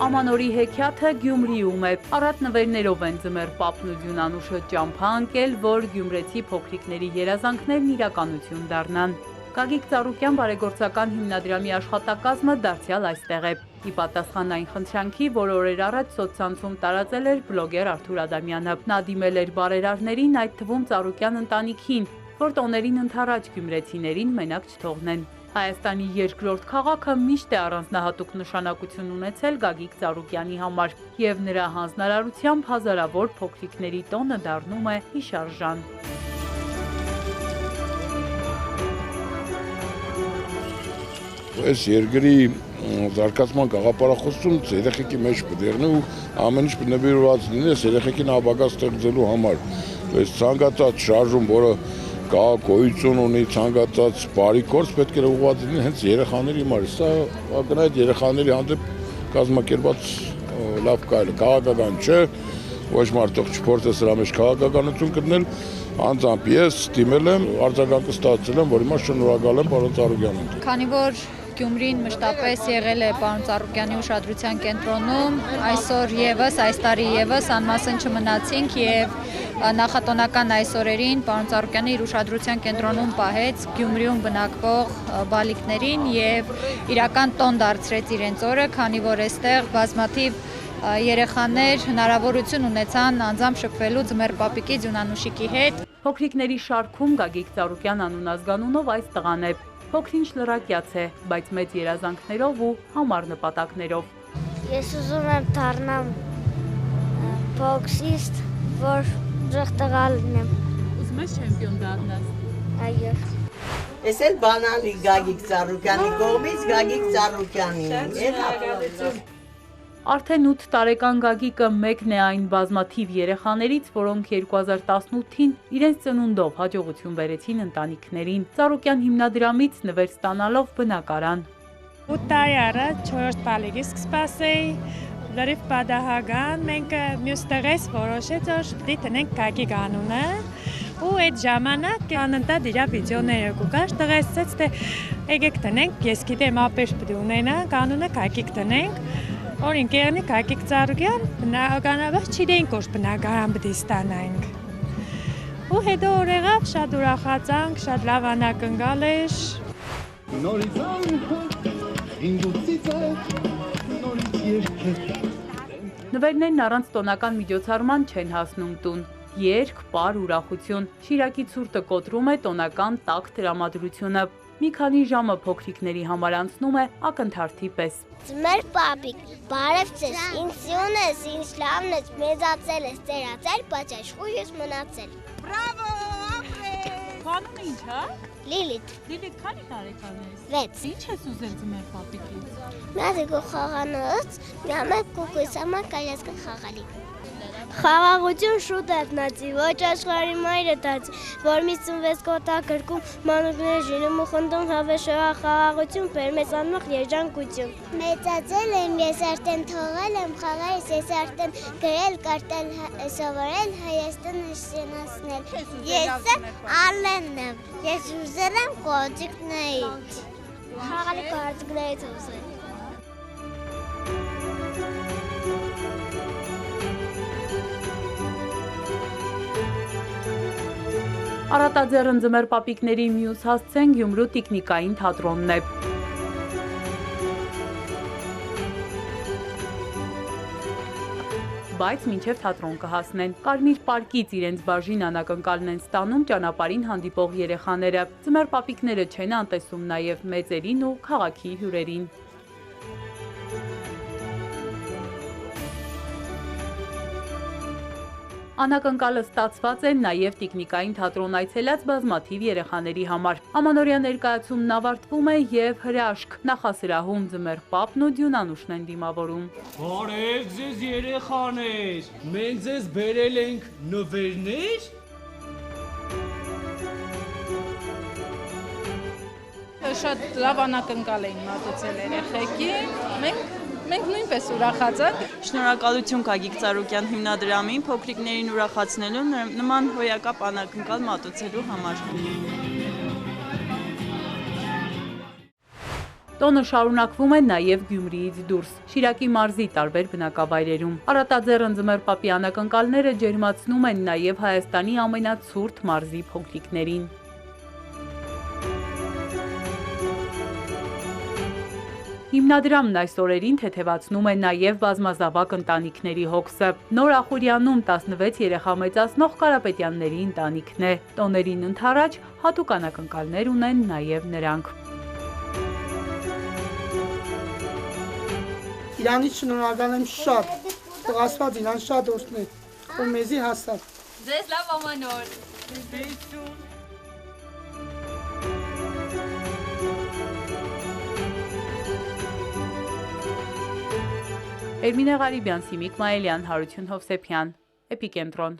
Ամանորի հեքիաթը Գյումրիում է։ Առատ նվերներով են Ձմեռ պապն ու Դյունանուշը ճամփա ընկել, որ գյումրեցի փոքրիկների երազանքներն իրականություն դառնան։ Գագիկ Ծառուկյան բարեգործական հիմնադրամի աշխատակազմը դարձյալ այստեղ է։ Ի պատասխան այն խնդրանքի, որ օրեր առաջ սոցցանցում տարածել էր բլոգեր Արթուր Ադամյանը։ Նա դիմել էր բարերարներին, այդ թվում Ծառուկյան ընտանիքին, որ տոներին ընդառաջ գյումրեցիներին մենակ չթողնեն։ Հայաստանի երկրորդ քաղաքը միշտ է առանձնահատուկ նշանակություն ունեցել Գագիկ Ծառուկյանի համար, եւ նրա հանձնարարությամբ հազարավոր փոքրիկների տոնը դառնում է հիշարժան։ Այս երկրի զարգացման գաղափարախոսում երեխեքի մեջ բերնու ամեն ինչ նվիրված լինի երեխեքին ապագա ստեղծելու համար։ Այս ցանկացած շարժում, որը գոյություն ունի, ցանկացած բարի գործ պետք է ուղղված լինի հենց երեխաների համար։ Սա ակնհայտ երեխաների հանդեպ կազմակերպված լավ կայլ է, քաղաքական չէ, ոչ մարդող չփորձ է սրա մեջ քաղաքականություն գտնել, անձամբ ես դիմել եմ, արձագանքը ստացել եմ, որ հիմա շնորհակալ եմ պարոն Ծառուկյանին։ Քանի որ Գյումրին մշտապես եղել է պարոն Ծառուկյանի ուշադրության կենտրոնում, այսօր եւս, այս տարի եւս անմասն չմնացինք եւ նախատոնական այս օրերին պարոն Ծառուկյանը իր ուշադրության կենտրոնում պահեց Գյումրիում բնակվող բալիկներին եւ իրական տոն դարձրեց իրենց օրը, քանի որ այստեղ բազմաթիվ երեխաներ հնարավորություն ունեցան անձամբ շփվելու Ձմեռ պապիկի Դյունանուշիկի հետ։ Փոքրիկների շարքում Գագիկ Ծառուկյան անունազգանունով այս տղան է։ Փոքրինչ լրակյաց է, բայց մեծ երազանքներով ու համառ նպատակներով։ Ես ուզում եմ դառնամ բոքսիստ, որ ուժեղ լինեմ։ Ուզում ես չեմպիոն դառնալ։ Այո։ Ես էլ բանալի Գագիկ Ծառուկյանի կողմից Գագիկ Ծառուկյանին։ Արդեն 8 տարեկան Գագիկը մեկն է այն բազմաթիվ երեխաներից, որոնք 2018-ին իրենց ծնունդով հաջողություն բերեցին ընտանիքներին։ Ծառուկյան հիմնադրամից նվեր ստանալով բնակարան։ 8 տարի առաջ 4 բալիկի սպասեի, լրիվ պատահական մենք մյուս տեղից որոշեց, որ պետք է տնենք Գագիկ անունը, ու այդ ժամանակ անընդհատ իր վիդեոները կուկար, տղեսեց, թե եկեք տնենք, ես գիտեմ ապեր պետք է ունենանք, անունը Գագիկ տնենք, որ ինքերնի Գագիկ Ծառուկյան, բնականաբար չգիտեինք, որ բնակարան պետք է ստանանք։ Ու հետո օր եղավ, շատ ուրախացանք, շատ լավ անակնկալ էր։ Նվերներն առանց տոնական միջոցառման չեն հասնում տուն։ Երգ, պար, ուրախություն։ Շիրակի ցուրտը կոտրում է տոնական տաք տրամադրությունը։ Մի քանի ժամը փոքրիկների համար անցնում է ակնթարթի պես։ Ձմեռ պապիկ, բարև ձեզ, ինձ սյուն ես, ինձ լավն ես, մեծացել ես, ծերացել, բայց աշխույժ ես մնացել։ Բրավո, ապրե։ Քանուն ինչ, հա? Լիլիթ։ Լիլիթ, քանի տարեկան ես։ 6։ Ինչ ես ուզել Ձմեռ պապիկից։ Մյա խաղանոց, մյա մեկ կուկույս համար կարյասկը խաղալի։ Խաղաղություն շուտ ետնացի, ոչ աշխարհի մայրը տացի, որ մի 56 կոտա գրկում մանուկներ ժինում ու խնդում հավեշոյա խաղաղություն, պեր մեզ անմող երջանկություն։ Մեծացել եմ, ես արդեն թողել եմ խաղայս, ես արդեն գրել, կարտել, սովորել, Հայաստանը շենացնել։ Ես Ալենն եմ, ես ուզել եմ կոճիկներից, խաղալի կոճիկներից ուզել։ Առատաձեռն Ձմեռ պապիկների մյուս հասցեն Գյումրու տիկնիկային թատրոնն է։ Բայց մինչև թատրոն կհասնեն։ Կարմիր պարկից իրենց բաժին անակնկալն են ստանում ճանապարհին հանդիպող երեխաները։ Ձմեռ պապիկները չեն անտեսում նաև մեծերին ու քաղաքի հյուրերին։ Անակնկալը ստացված է նաև տիկնիկային թատրոն այցելած բազմաթիվ երեխաների համար։ Ամանորյա ներկայացումն ավարտվում է եւ հրաշք նախասրահում Ձմեռ պապն ու Դյունանուշն են դիմավորում։ Բարև ձեզ երեխաներ, մենք ձեզ բերել ենք նվերներ։ Շատ լավ անակնկալ էին մատուցել երեխեքին, մենք նույնպես ուրախած ենք։ Շնորհակալություն Գագիկ Ծառուկյան հիմնադրամին փոքրիկներին ուրախացնելու նման հոյակապ անակնկալ մատուցելու համար։ Տոնը շարունակվում է նաև Գյումրիից դուրս, Շիրակի մարզի տարբեր բնակավայրերում։ Առատաձեռն ձմեռ պապի անակնկալները ջերմացնում են նաև Հայաստանի ամենացուրտ մարզի փոքրիկներին։ Հիմնադրամն այս օրերին թեթևացնում է նաև բազմազավակ ընտանիքների հոգսը։ Նոր Ախուրյանում 16 երեխա մեծացնող Կարապետյանների ընտանիքն է։ Տոներին ընդառաջ հատուկ անակնկալներ ունեն նաև նրանք։ Իրանից շնորհակալ եմ շատ, թող Աստված իրան շատ օրհնի, որ մեզի հասավ։ Ձեզ լավ ամանոր։ Էրմինե Ղարիբյան, Սիմիկ Մայելյան, Հարություն Հովսեփյան, Էպիկենտրոն։